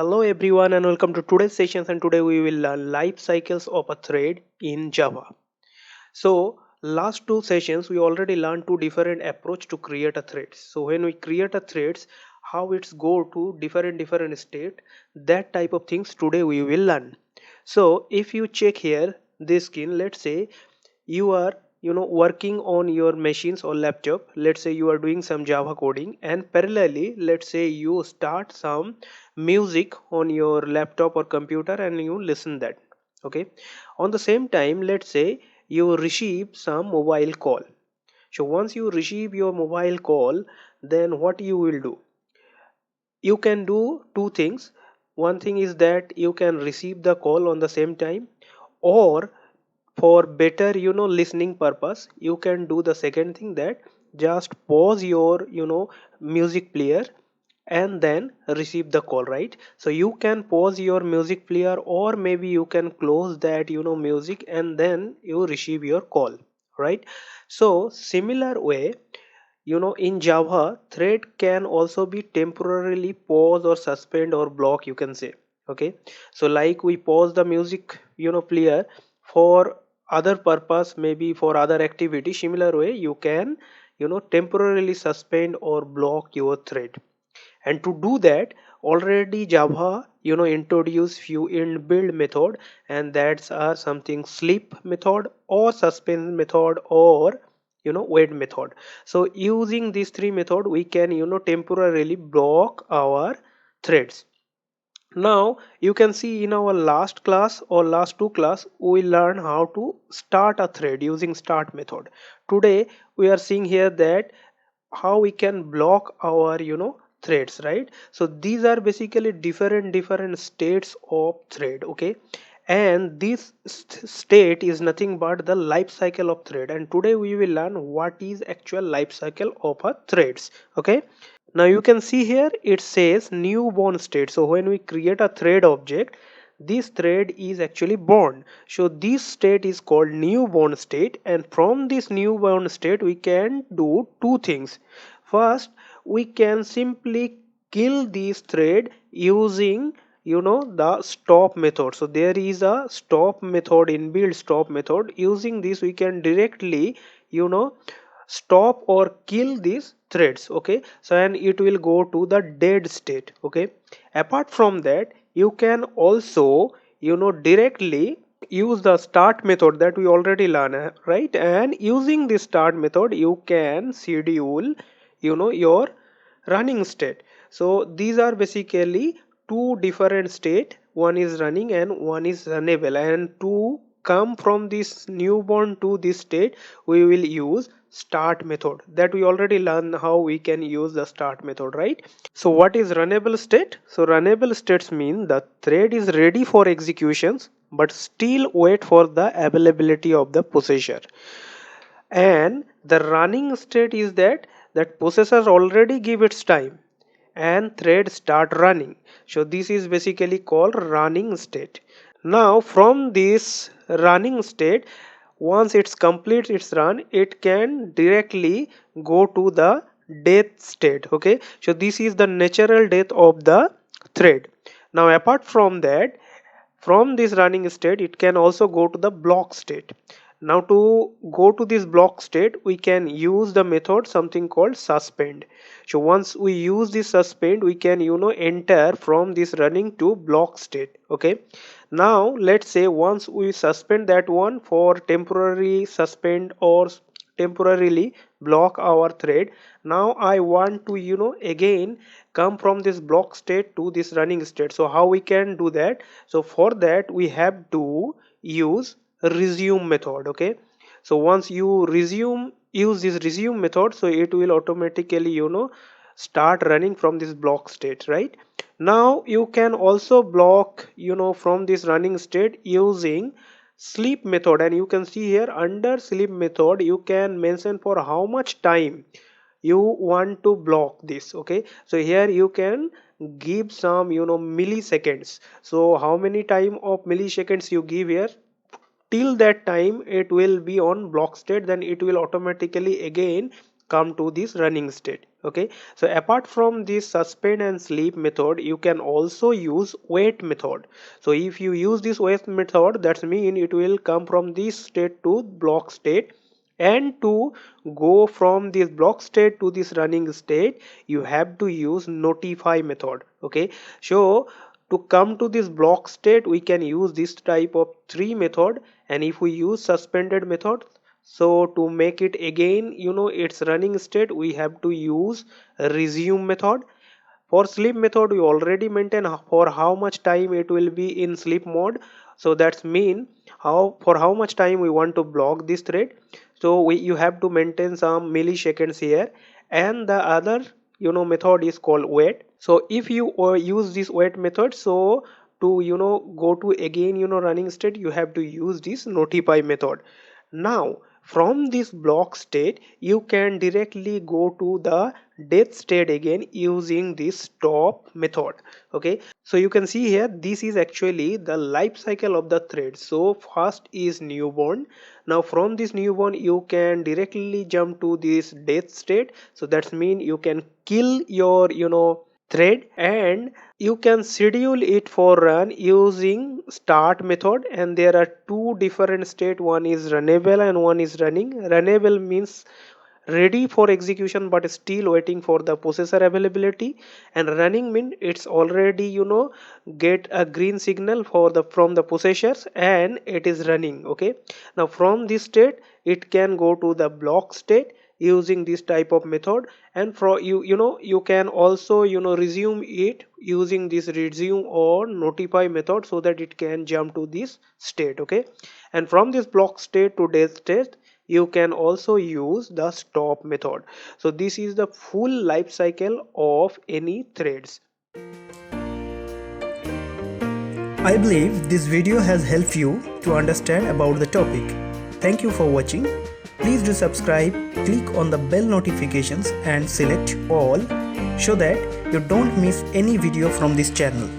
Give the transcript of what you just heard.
Hello everyone and welcome to today's sessions, and today we will learn life cycles of a thread in Java. So last two sessions we already learned two different approach to create a thread. So when we create a threads, how it's go to different state, that type of things today we will learn. So if you check here this screen, let's say you are working on your machines or laptop. Let's say you are doing some Java coding, and parallelly let's say you start some music on your laptop or computer and you listen that. Okay, on the same time let's say you receive some mobile call. So once you receive your mobile call, then what you will do, you can do two things. One thing is that you can receive the call on the same time, or for better listening purpose, you can do the second thing, that just pause your music player and then receive the call, right? So you can pause your music player, or maybe you can close that music and then you receive your call, right? So similar way, in Java, thread can also be temporarily pause or suspend or block, you can say. Okay, so like we pause the music player for other purpose, maybe for other activity. Similar way you can temporarily suspend or block your thread. And to do that, already Java introduce few inbuilt method, and that's are something sleep method or suspend method or wait method. So using these three method we can temporarily block our threads. Now you can see in our last class or last two class we learn how to start a thread using start method. Today we are seeing here that how we can block our threads, right? So these are basically different states of thread. Okay, and this state is nothing but the life cycle of thread, and today we will learn what is actual life cycle of a threads. Okay, now you can see here it says newborn state. So when we create a thread object, this thread is actually born. So this state is called newborn state, and from this newborn state we can do two things. First, we can simply kill this thread using the stop method. So there is a stop method, inbuilt stop method. Using this we can directly stop or kill these threads. Okay, so and it will go to the dead state. Okay, apart from that you can also directly use the start method that we already learned, right? And using this start method you can schedule your running state. So these are basically two different state, one is running and one is runnable, and to come from this newborn to this state we will use start method, that we already learned how we can use the start method, right? So what is runnable state? So runnable states mean the thread is ready for executions but still wait for the availability of the processor. And the running state is that processor already give its time and thread start running. So this is basically called running state. Now from this running state, once it's complete its run, it can directly go to the death state. Okay, so this is the natural death of the thread. Now apart from that, from this running state it can also go to the block state. Now to go to this block state we can use the method something called suspend. So once we use this suspend we can enter from this running to block state. Okay, now let's say once we suspend that one for temporary suspend or temporarily block our thread, now I want to again come from this block state to this running state. So how we can do that? So for that we have to use resume method. Okay, so once you use this resume method, so it will automatically start running from this block state, right? Now you can also block from this running state using sleep method, and you can see here under sleep method you can mention for how much time you want to block this. Okay, so here you can give some milliseconds. So how many time of milliseconds you give here, till that time it will be on block state, then it will automatically again come to this running state. Okay, so apart from this suspend and sleep method, you can also use wait method. So if you use this wait method, that means it will come from this state to block state, and to go from this block state to this running state you have to use notify method. Okay, so to come to this block state we can use this type of three method, and if we use suspended method, so to make it again its running state, we have to use resume method. For sleep method we already maintain for how much time it will be in sleep mode, so that's mean how much time we want to block this thread. So you have to maintain some milliseconds here, and the other method is called wait. So if you use this wait method, so to go to again running state, you have to use this notify method. Now from this block state you can directly go to the death state again using this stop method. Okay, so you can see here this is actually the life cycle of the thread. So first is newborn. Now from this newborn you can directly jump to this death state, so that's mean you can kill your thread, and you can schedule it for run using start method. And there are two different state, one is runnable and one is running. Runnable means ready for execution but still waiting for the processor availability, and running mean it's already get a green signal for the from the processors and it is running. Okay, now from this state it can go to the block state using this type of method, and for you can also resume it using this resume or notify method, so that it can jump to this state. Okay, and from this block state to death state you can also use the stop method. So this is the full life cycle of any threads. I believe this video has helped you to understand about the topic. Thank you for watching. Please do subscribe, click on the bell notifications and select all so that you don't miss any video from this channel.